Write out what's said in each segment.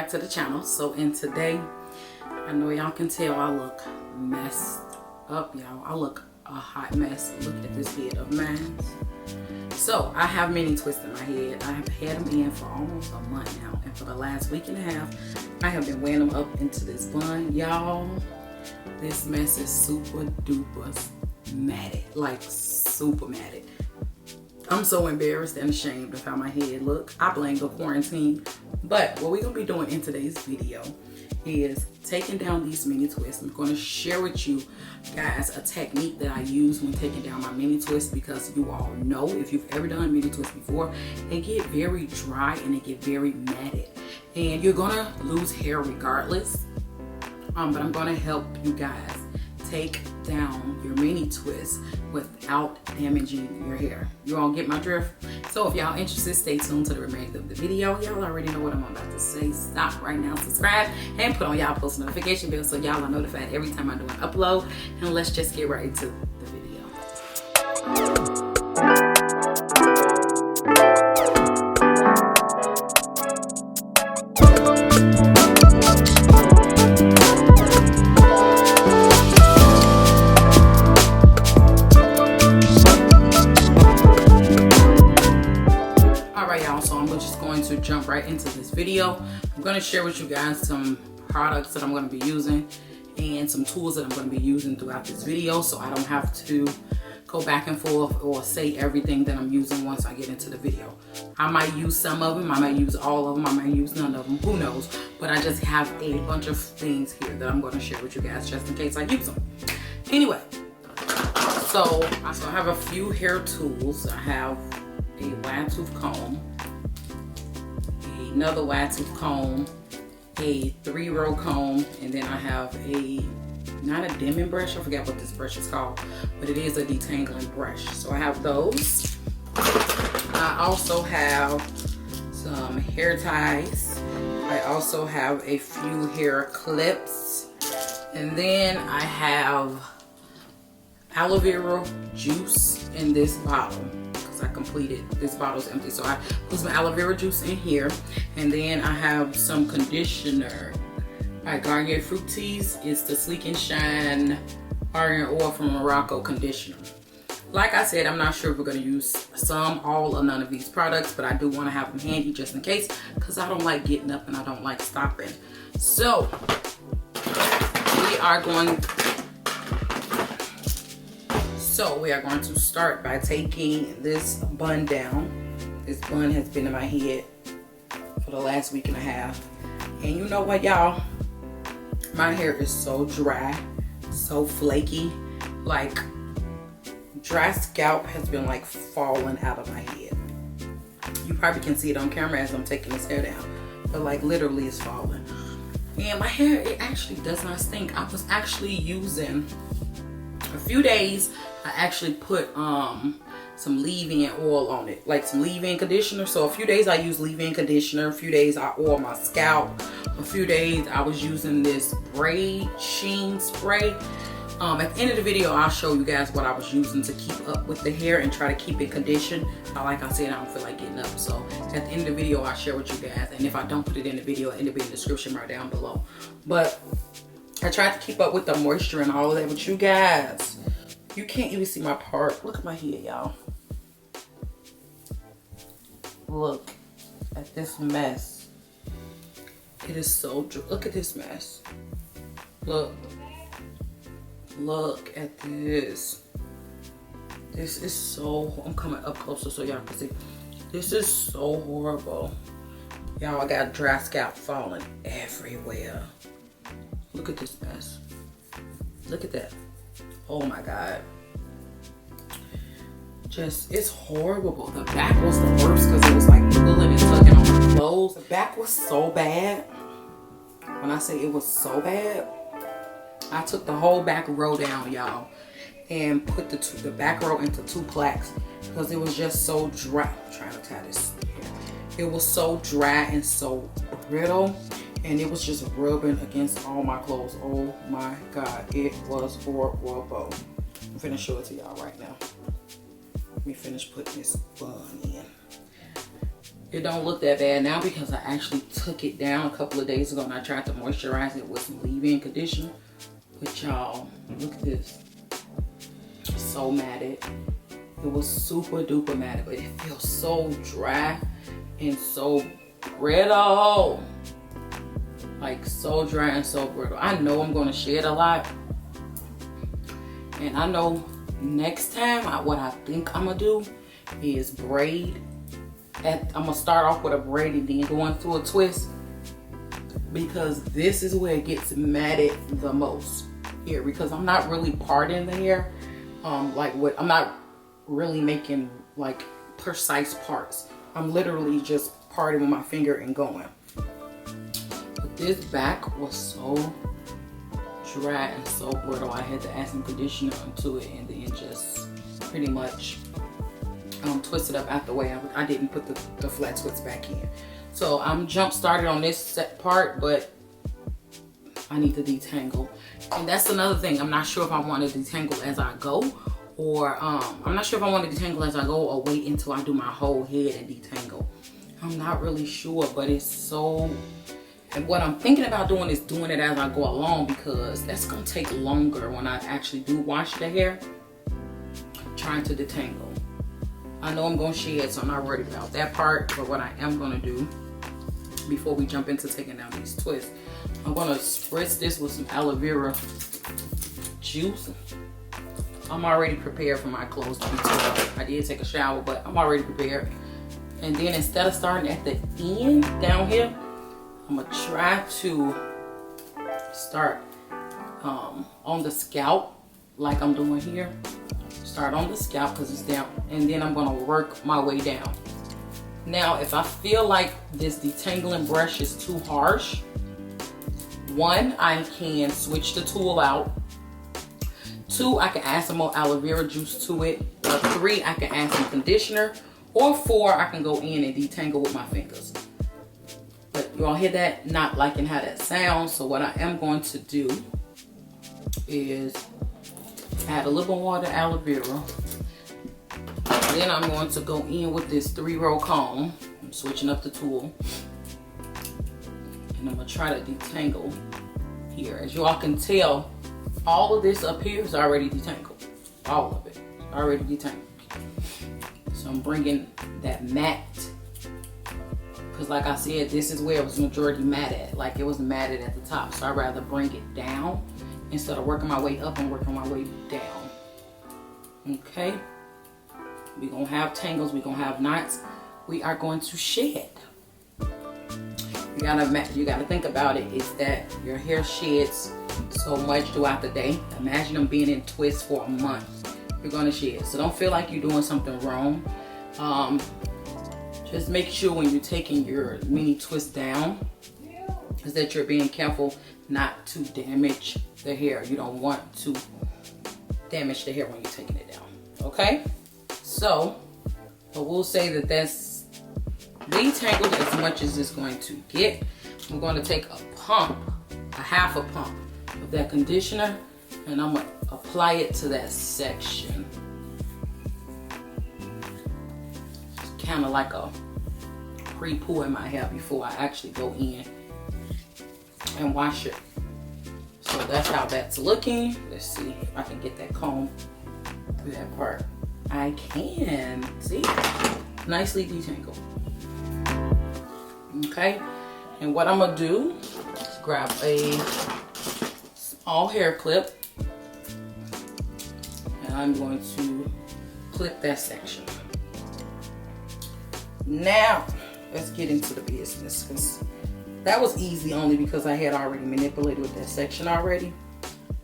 back to the channel. So in today, I know y'all can tell I look messed up, y'all. I look a hot mess. Look at this head of mine. So I have mini twists in my head. I have had them in for almost a month now, and for the last week and a half I have been wearing them up into this bun. Y'all, this mess is super duper matted, like super matted. I'm so embarrassed and ashamed of how my head look. I blame the quarantine. But what we're gonna be doing in today's video is taking down these mini twists. I'm gonna share with you guys a technique that I use when taking down my mini twists, because you all know, if you've ever done mini twists before, they get very dry and they get very matted. And you're gonna lose hair regardless. But I'm gonna help you guys take down your mini twist without damaging your hair. You all get my drift? So if y'all interested, stay tuned to the remainder of the video. Y'all already know what I'm about to say. Stop right now, subscribe, and put on y'all post notification bell so y'all are notified every time I do an upload. And let's just get right into the video. Jump right into this video. I'm going to share with you guys some products that I'm going to be using and some tools that I'm going to be using throughout this video, so I don't have to go back and forth or say everything that I'm using once I get into the video. I might use some of them, I might use all of them, I might use none of them, who knows, but I just have a bunch of things here that I'm going to share with you guys just in case I use them. Anyway, so I have a few hair tools. I have a wide tooth comb, another wide tooth comb, a 3-row comb, and then I have not a dimming brush, I forget what this brush is called, but it is a detangling brush. So I have those. I also have some hair ties. I also have a few hair clips, and then I have aloe vera juice in this bottle. I completed this bottle's empty, so I put some aloe vera juice in here, and then I have some conditioner by Garnier Fructis. It's the Sleek and Shine Argan Oil from Morocco conditioner. Like I said, I'm not sure if we're going to use some, all, or none of these products, but I do want to have them handy just in case, because I don't like getting up and I don't like stopping. So we are going to start by taking this bun down. This bun has been in my head for the last week and a half. And you know what, y'all? My hair is so dry, so flaky. Like, dry scalp has been like falling out of my head. You probably can see it on camera as I'm taking this hair down. But like literally it's falling. And my hair, it actually does not stink. I was actually using a few days. I actually put some leave-in oil on it, like some leave-in conditioner. So a few days I use leave-in conditioner, a few days I oil my scalp, a few days I was using this braid sheen spray. At the end of the video, I'll show you guys what I was using to keep up with the hair and try to keep it conditioned. Like I said, I don't feel like getting up, so at the end of the video I'll share with you guys, and if I don't put it in the video, it'll be in the description right down below. But I tried to keep up with the moisture and all of that with you guys. You can't even see my part. Look at my head, y'all. Look at this mess. It is so dry. Look at this mess. Look. Look at this. This is so, I'm coming up closer so y'all can see. This is so horrible. Y'all, I got dry scalp falling everywhere. Look at this mess. Look at that. Oh my God. Just, it's horrible. The back was the worst because it was like pulling and tugging on my clothes. The back was so bad. When I say it was so bad, I took the whole back row down, y'all, and put the back row into 2 plaques because it was just so dry. I'm trying to tie this. It was so dry and so brittle, and it was just rubbing against all my clothes. Oh my God, it was horrible. I'm finna show it to y'all right now. Let me finish putting this bun in. it don't look that bad now because I actually took it down a couple of days ago and I tried to moisturize it with some leave-in conditioner. But y'all, look at this. It's so matted. It was super duper matted, but it feels so dry and so brittle. Like so dry and so brittle. I know I'm gonna shed a lot. And I know next time what I think I'm gonna do is braid. I'm gonna start off with a braid and then go into a twist, because this is where it gets matted the most here, because I'm not really parting the hair. I'm not really making like precise parts. I'm literally just parting with my finger and going. But this back was so dry and so brittle, I had to add some conditioner onto it and then just pretty much twist it up out the way. I didn't put the flat twists back in. So I'm jump started on this set part, but I need to detangle. And that's another thing. I'm not sure if I want to detangle as I go, or I'm not sure if I want to detangle as I go or wait until I do my whole head and detangle. I'm not really sure, but it's so, and what I'm thinking about doing is doing it as I go along, because that's gonna take longer when I actually do wash the hair. Trying to detangle. I know I'm gonna shed, so I'm not worried about that part, but what I am gonna do before we jump into taking down these twists, I'm gonna spritz this with some aloe vera juice. I'm already prepared for my clothes to be took. I did take a shower, but I'm already prepared. And then instead of starting at the end down here, I'm gonna try to start on the scalp like I'm doing here. Start on the scalp because it's down, and then I'm gonna work my way down. Now, if I feel like this detangling brush is too harsh, one, I can switch the tool out. Two, I can add some more aloe vera juice to it. Or three, I can add some conditioner. Or four, I can go in and detangle with my fingers. But you all hear that? Not liking how that sounds. So what I am going to do is add a little more of the aloe vera. Then I'm going to go in with this 3-row comb. I'm switching up the tool. And I'm going to try to detangle here. As you all can tell, all of this up here is already detangled. All of it already detangled. So I'm bringing that matte, because like I said, this is where it was majority matte at. Like it was matted at the top. So I'd rather bring it down instead of working my way up and working my way down. Okay. We're going to have tangles. We're going to have knots. We are going to shed. You gotta think about it, is that your hair sheds so much throughout the day. Imagine them being in twists for a month. You're gonna shed. So don't feel like you're doing something wrong. Just make sure when you're taking your mini twist down is that you're being careful not to damage the hair. You don't want to damage the hair when you're taking it down. Okay? So we'll say that that's detangled as much as it's going to get. I'm going to take a pump, a half a pump of that conditioner, and I'm going to apply it to that section. It's kind of like a pre-poo in my hair before I actually go in and wash it. So that's how that's looking. Let's see if I can get that comb through that part. I can. See? Nicely detangled. Okay, and what I'm gonna do is grab a small hair clip, and I'm going to clip that section. Now let's get into the business, because that was easy only because I had already manipulated with that section already.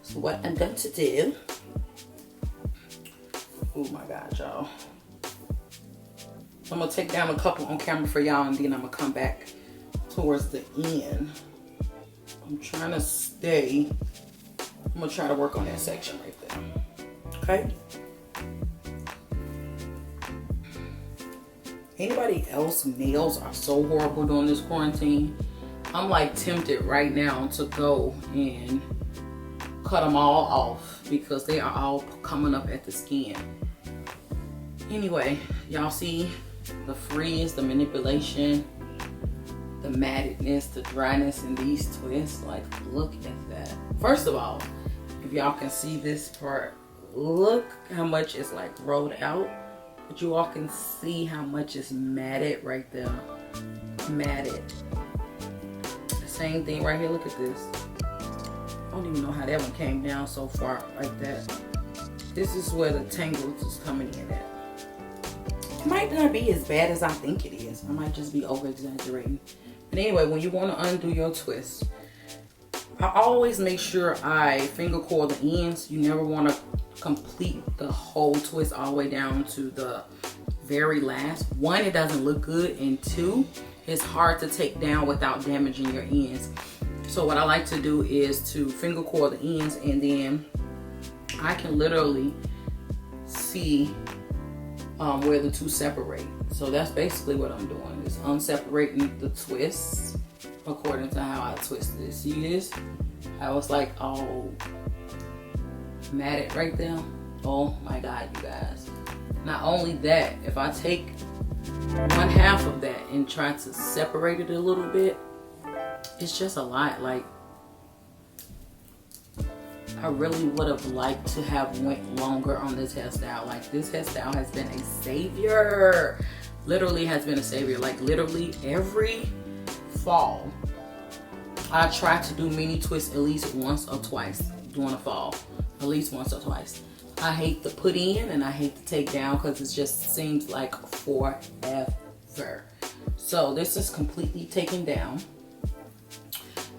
So what I'm going to do, oh my God, y'all. I'm gonna take down a couple on camera for y'all, and then I'm gonna come back towards the end. I'm trying to stay, I'm gonna try to work on that section right there. Okay? Anybody else nails are so horrible during this quarantine? I'm like tempted right now to go and cut them all off because they are all coming up at the skin. Anyway, y'all see the frizz, the manipulation, the mattedness, the dryness in these twists. Like, look at that. First of all, if y'all can see this part, look how much is like rolled out. But you all can see how much is matted right there. Matted. Same thing right here. Look at this. I don't even know how that one came down so far like that. This is where the tangles is coming in at. It might not be as bad as I think it is. I might just be over exaggerating. But anyway, when you want to undo your twist, I always make sure I finger coil the ends. You never want to complete the whole twist all the way down to the very last. One, it doesn't look good, and two, it's hard to take down without damaging your ends. So what I like to do is to finger coil the ends, and then I can literally see where the two separate. So that's basically what I'm doing, is unseparating the twists according to how I twist this. See this? I was like all matted right there. Oh my God, you guys. Not only that, if I take 1/2 of that and try to separate it a little bit, it's just a lot. Like, I really would have liked to have went longer on this hairstyle. Like, this hairstyle has been a savior. Literally has been a savior. Like, literally every fall, I try to do mini twists at least once or twice during the fall. At least once or twice. I hate to put in and I hate to take down because it just seems like forever. So this is completely taken down.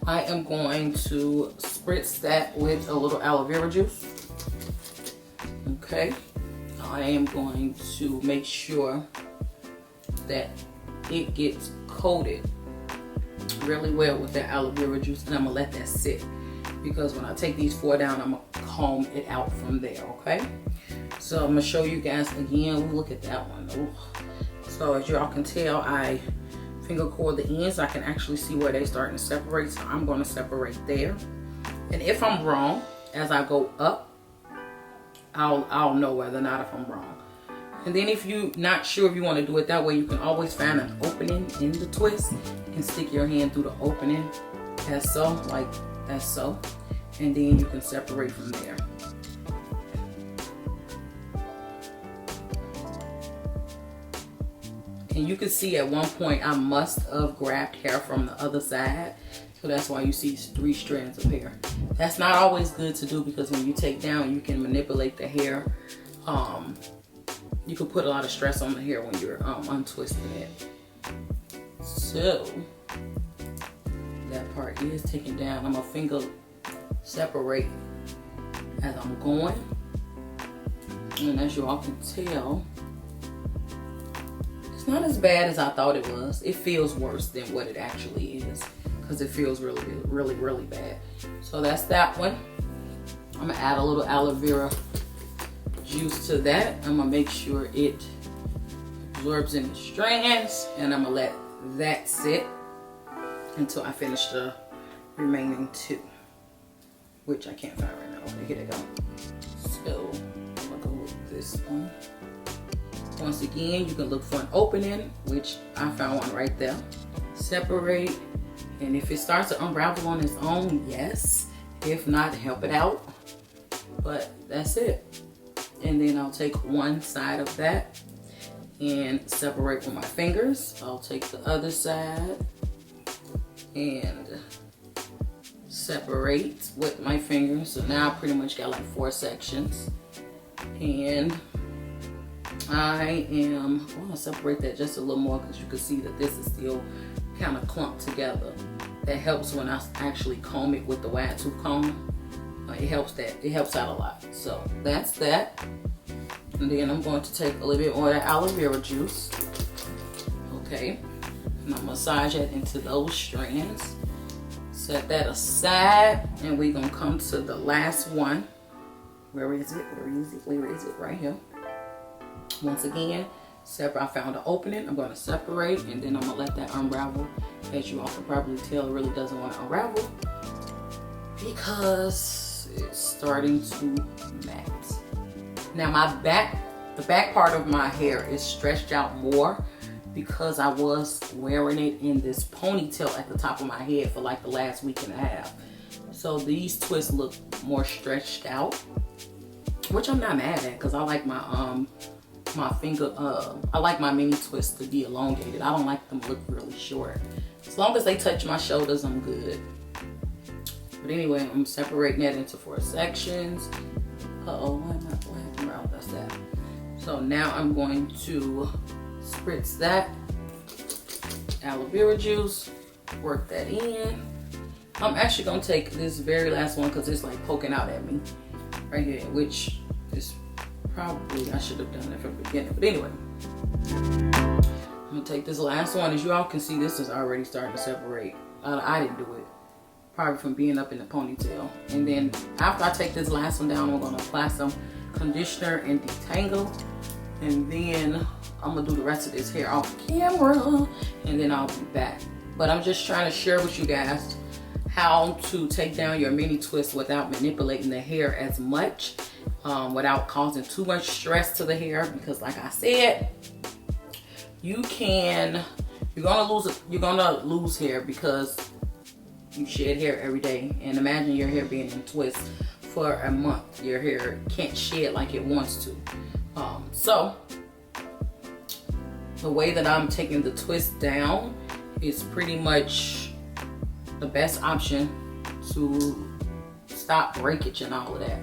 I am going to spritz that with a little aloe vera juice. Okay. I am going to make sure that it gets coated really well with that aloe vera juice, and I'm gonna let that sit, because when I take these 4 down, I'm gonna comb it out from there. Okay, so I'm gonna show you guys again. Look at that one. Ooh. So as y'all can tell, I finger coil the ends. I can actually see where they're starting to separate, so I'm going to separate there. And if I'm wrong as I go up, I'll know whether or not if I'm wrong. And then if you're not sure if you want to do it that way, you can always find an opening in the twist and stick your hand through the opening, as so, like as so, and then you can separate from there. And you can see at one point I must have grabbed hair from the other side, so that's why you see 3 strands of hair. That's not always good to do, because when you take down, you can manipulate the hair. You can put a lot of stress on the hair when you're untwisting it. So that part is taken down. I'm gonna finger separate as I'm going, and as you all can tell, it's not as bad as I thought it was. It feels worse than what it actually is, because it feels really bad. So that's that one. I'm gonna add a little aloe vera juice to that. I'm gonna make sure it absorbs in the strands, and I'm gonna let that sit until I finish the remaining 2, which I can't find right now. Okay, here they go. So I'm gonna go with this one. Once again, you can look for an opening, which I found one right there. Separate, and if it starts to unravel on its own, yes. If not, help it out. But that's it. And then I'll take one side of that and separate with my fingers. I'll take the other side and separate with my fingers. So now I pretty much got like 4 sections. And I want to separate that just a little more, because you can see that this is still kind of clumped together. That helps when I actually comb it with the wide tooth comb. It helps out a lot. So that's that. And then I'm going to take a little bit more of that aloe vera juice. Okay. And I'll massage it into those strands. Set that aside, and we're gonna come to the last one. Where is it? Where is it? Right here. Once again, I found an opening. I'm going to separate, and then I'm gonna let that unravel. As you all can probably tell, it really doesn't want to unravel because it's starting to mat. Now the back part of my hair is stretched out more because I was wearing it in this ponytail at the top of my head for like the last week and a half. So these twists look more stretched out, which I'm not mad at because I like my my finger, I like my mini twists to be elongated. I don't like them to look really short. As long as they touch my shoulders, I'm good. But anyway, I'm separating that into 4 sections. Uh-oh, what happened around? That's that. So now I'm going to spritz that aloe vera juice, work that in. I'm actually gonna take this very last one because it's like poking out at me right here, which is probably, I should have done that from the beginning. But anyway, I'm gonna take this last one. As you all can see, this is already starting to separate. I didn't do it, probably from being up in the ponytail. And then after I take this last one down, I'm gonna apply some conditioner and detangle. And then I'm gonna do the rest of this hair off camera, and then I'll be back. But I'm just trying to share with you guys how to take down your mini twist without manipulating the hair as much, without causing too much stress to the hair. Because like I said, you're gonna lose hair because you shed hair every day. And imagine your hair being in twists for a month. Your hair can't shed like it wants to. So the way that I'm taking the twist down is pretty much the best option to stop breakage and all of that.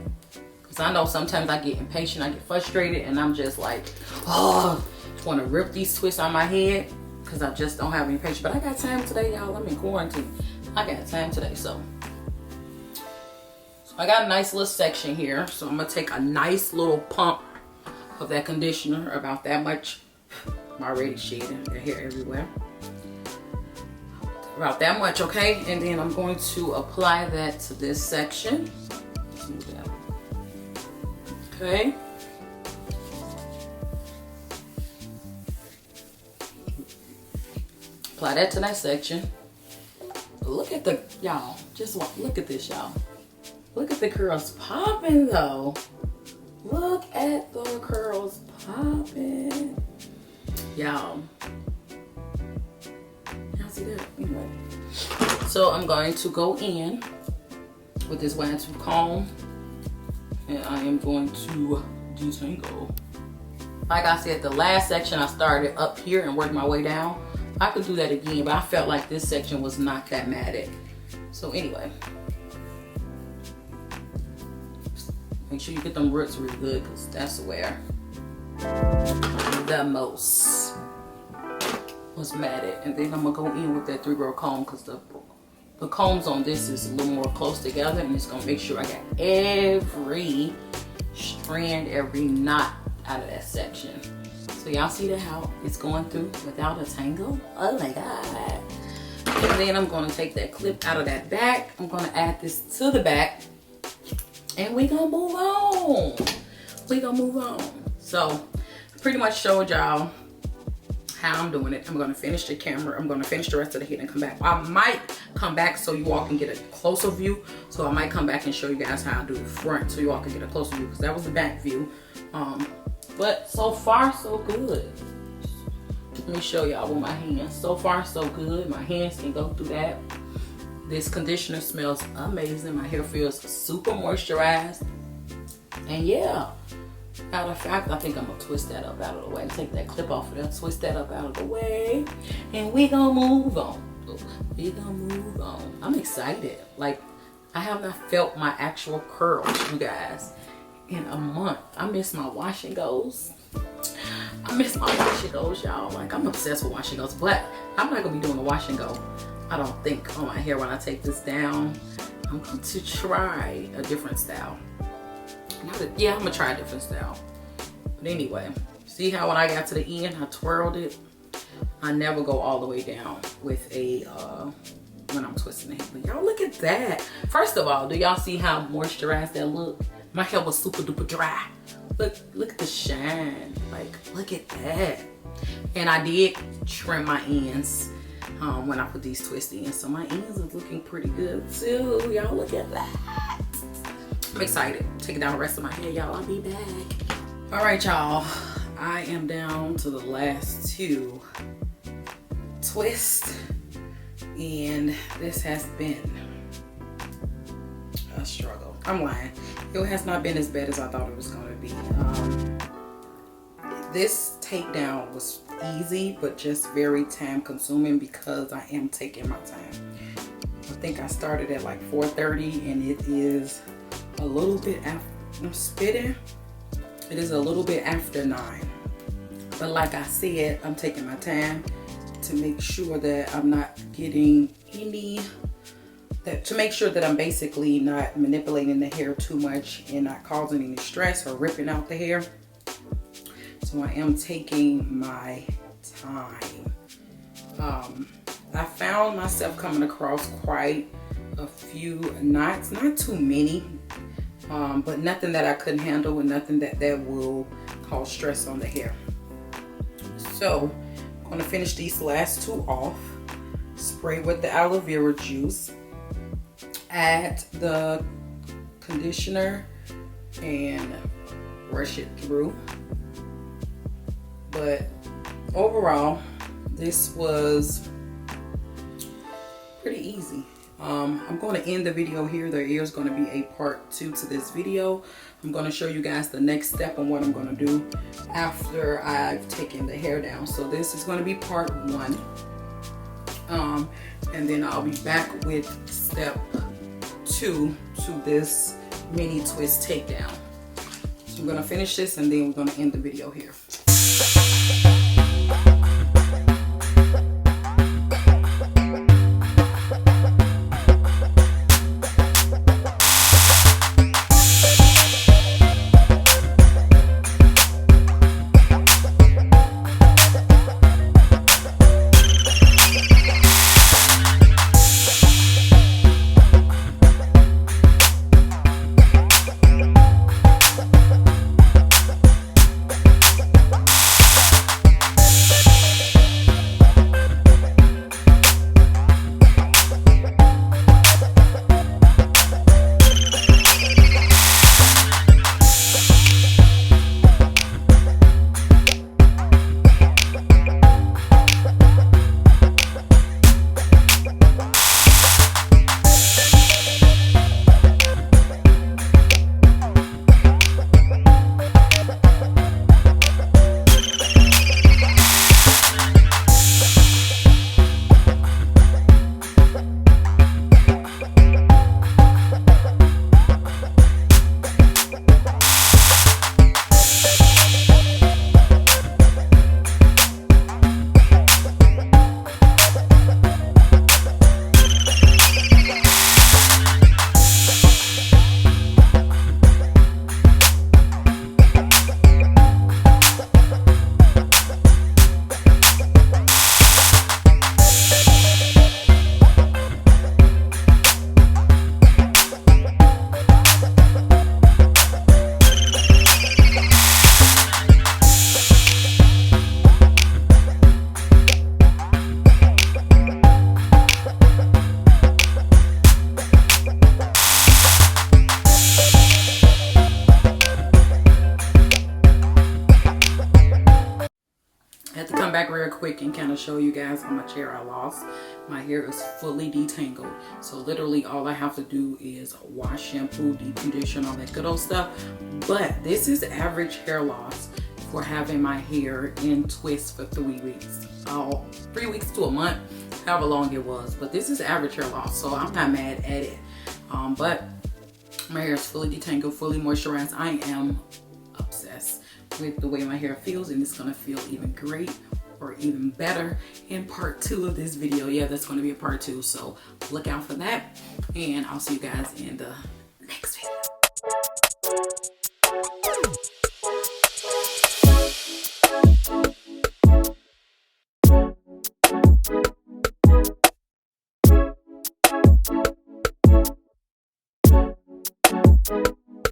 Because I know sometimes I get impatient, I get frustrated, and I'm just like, oh, I want to rip these twists on my head because I just don't have any patience. But I got time today, y'all. I'm in quarantine. I got time today, so I got a nice little section here. So I'm gonna take a nice little pump of that conditioner, about that much. I'm already shedding the hair everywhere. About that much, okay? And then I'm going to apply that to this section. Okay. Apply that to that section. Look at the, y'all, just look at this, y'all. Look at the curls popping though. Look at the curls popping. Y'all see that? Anyway. So I'm going to go in with this wide tooth comb, and I am going to detangle. Like I said, the last section I started up here and worked my way down. I could do that again, but I felt like this section was not that matted. So anyway, make sure you get them roots really good, because that's where the most was matted. And then I'm gonna go in with that 3-row comb, because the combs on this is a little more close together, and it's gonna make sure I got every strand, every knot out of that section. So y'all see that how it's going through without a tangle? Oh my god. And then I'm gonna take that clip out of that back. I'm gonna add this to the back, and we gonna move on. We gonna move on. So I pretty much showed y'all how I'm doing it. I'm gonna finish the camera. I'm gonna finish the rest of the head and come back. I might come back so you all can get a closer view. So I might come back and show you guys how I do the front so you all can get a closer view, because that was the back view. But so far so good. Let me show y'all with my hands. So far so good. My hands can go through that. This conditioner smells amazing. My hair feels super moisturized. And yeah, matter of fact, I think I'm gonna twist that up out of the way. Take that clip off of there, twist that up out of the way, and we gonna move on. We gonna move on. I'm excited. Like, I have not felt my actual curls, you guys, in a month. I miss my wash and goes. I miss my wash and goes, y'all. Like, I'm obsessed with wash and goes, but I'm not gonna be doing a wash and go, I don't think, on my hair when I take this down. I'm going to try a different style. Yeah, I'm gonna try a different style. But anyway, see how when I got to the end, I twirled it. I never go all the way down with a when I'm twisting the hair. But y'all look at that. First of all, do y'all see how moisturized that look? My hair was super duper dry. Look at the shine. Like, look at that. And I did trim my ends when I put these twists in. So my ends are looking pretty good too. Y'all look at that. I'm excited. Taking down the rest of my hair, y'all. I'll be back. All right, y'all. I am down to the last 2 twists, and this has been a struggle. I'm lying. It has not been as bad as I thought it was going to be. This takedown was easy, but just very time consuming because I am taking my time. I think I started at like 4:30, and it is a little bit after. I'm spitting. It is a little bit after 9. But like I said, I'm taking my time to make sure that I'm not getting to make sure that I'm basically not manipulating the hair too much and not causing any stress or ripping out the hair. So I am taking my time. I found myself coming across quite a few knots, not too many, but nothing that I couldn't handle and nothing that will cause stress on the hair. So I'm going to finish these last 2 off. Spray with the aloe vera juice. Add the conditioner and brush it through. But overall, this was pretty easy. I'm going to end the video here. There is going to be a part 2 to this video. I'm going to show you guys the next step on what I'm going to do after I've taken the hair down. So this is going to be part 1. And then I'll be back with step 2 to this mini twist takedown. So I'm going to finish this and then we're going to end the video here. Back real quick and kind of show you guys how much hair I lost. My hair is fully detangled, so literally all I have to do is wash, shampoo, deep condition, all that good old stuff. But this is average hair loss for having my hair in twists for 3 weeks, 3 weeks to a month, however long it was. But this is average hair loss, so I'm not mad at it. But my hair is fully detangled, fully moisturized. I am obsessed with the way my hair feels, and it's gonna feel even great or even better in part 2 of this video. Yeah, that's going to be a part 2, so look out for that, and I'll see you guys in the